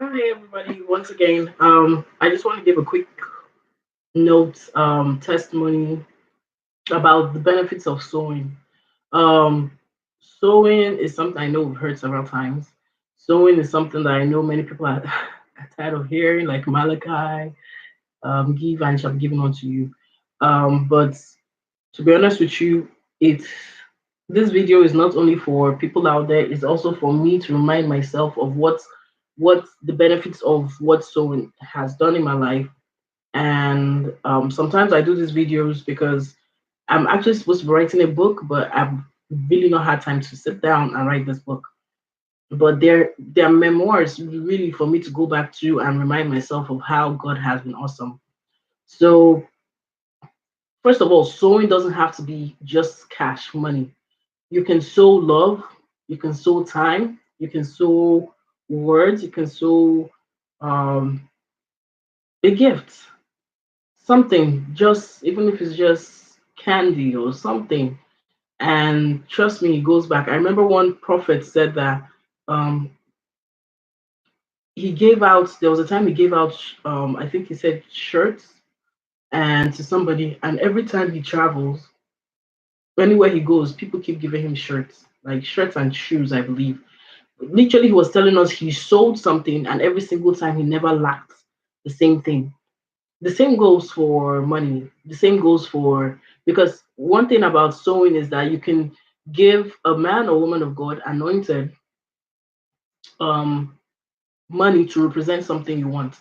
Hi everybody, once again. I just want to give a quick note, testimony about the benefits of sewing. Um, Sewing is something I know we've heard several times. Sewing is something that I know many people are, are tired of hearing, like Malachi, give and it shall be given unto you. But to be honest with you, it's this video is not only for people out there, it's also for me to remind myself of what the benefits of what sewing has done in my life. And sometimes I do these videos because I'm actually supposed to be writing a book, but I've really not had time to sit down and write this book. But they're memoirs really for me to go back to and remind myself of how God has been awesome. So first of all, sewing doesn't have to be just cash money. You can sow love, you can sow time, you can sow words, you can sow um, a gift, something, just even if it's just candy or something. And trust me, it goes back. I remember one prophet said that um, he gave out, there was a time he gave out, I think he said shirts and to somebody, and every time he travels, anywhere he goes, people keep giving him shirts, like shirts and shoes, I believe. Literally, he was telling us he sold something, and every single time he never lacked the same thing. The same goes for money. The same goes for, because one thing about sowing is that you can give a man or woman of God anointed um, money to represent something you want.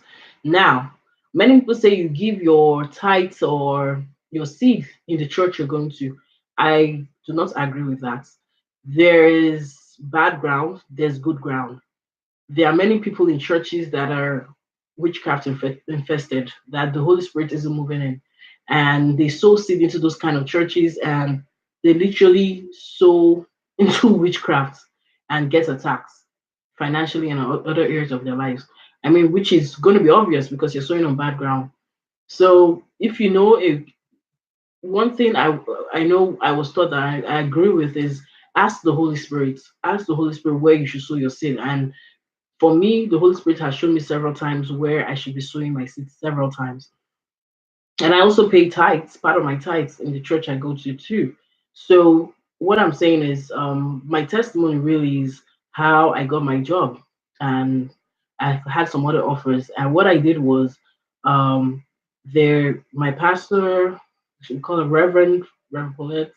Now, many people say you give your tithes or your seed in the church you're going to. I do not agree with that. There is bad ground, there's good ground. There are many people in churches that are witchcraft infested, that the Holy Spirit isn't moving in. And they sow seed into those kind of churches and they literally sow into witchcraft and get attacked financially and other areas of their lives. I mean, which is going to be obvious because you're sowing on bad ground. So if you know, if one thing I know I was taught that I agree with is ask the Holy Spirit, ask the Holy Spirit where you should sow your seed. And for me, the Holy Spirit has shown me several times where I should be sowing my seeds several times. And I also pay tithes, part of my tithes in the church I go to too. So what I'm saying is my testimony really is how I got my job. And I've had some other offers. And what I did was um there my pastor, I should call it Reverend Paulette,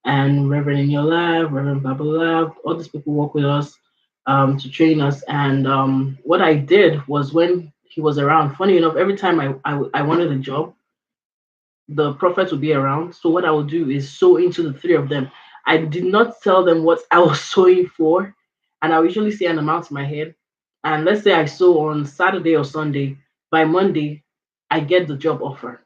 and Reverend Inyola, Reverend Babala, all these people work with us to train us. And what I did was when he was around, funny enough, every time I wanted a job, the prophet would be around. So what I would do is sow into the three of them. I did not tell them what I was sowing for, and I usually say an amount in my head. And let's say I sow on Saturday or Sunday, by Monday, I get the job offer.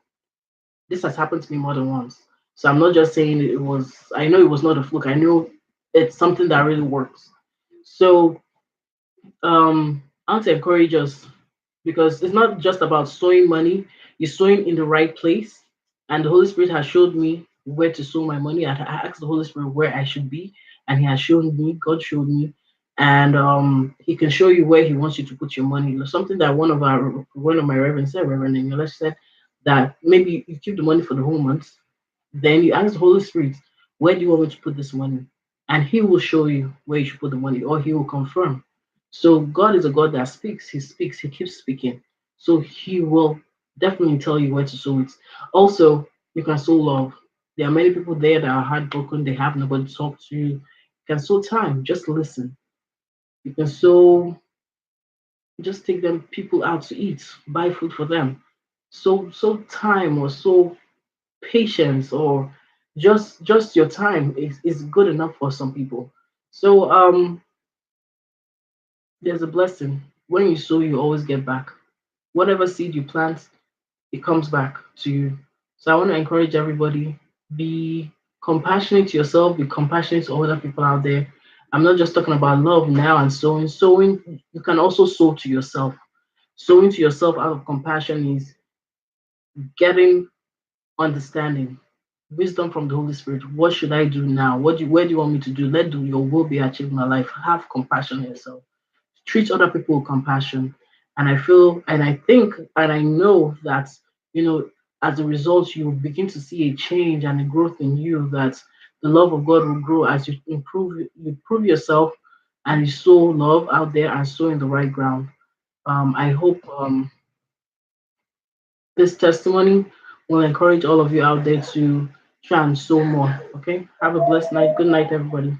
This has happened to me more than once. So I'm not just saying it was, I know it was not a fluke. I know it's something that really works. So I want to encourage us because it's not just about sowing money, you're sowing in the right place. And the Holy Spirit has showed me where to sow my money. I asked the Holy Spirit where I should be, and He has shown me, God showed me. And He can show you where He wants you to put your money. Something that one of my reverends said, Reverend English said, that maybe you keep the money for the whole month, then you ask the Holy Spirit, where do you want me to put this money? And He will show you where you should put the money, or He will confirm. So God is a God that speaks, He keeps speaking. So He will definitely tell you where to sow it. Also, you can sow love. There are many people there that are heartbroken, they have nobody to talk to. You can sow time, just listen. You can sow, just take them people out to eat, buy food for them. So time or so patience or just your time is good enough for some people. So there's a blessing. When you sow, you always get back. Whatever seed you plant, it comes back to you. So I want to encourage everybody, be compassionate to yourself, be compassionate to other people out there. I'm not just talking about love now and sowing. Sowing, you can also sow to yourself. Sowing to yourself out of compassion is getting understanding, wisdom from the Holy Spirit. What should I do now? Where do you want me to do? Your will be achieved in my life. Have compassion on yourself. Treat other people with compassion. And I feel and I think and I know that, you know, as a result, you will begin to see a change and a growth in you, that the love of God will grow as you prove yourself and you sow love out there and sow in the right ground. I hope this testimony will encourage all of you out there to try and sow more. Okay. Have a blessed night. Good night, everybody.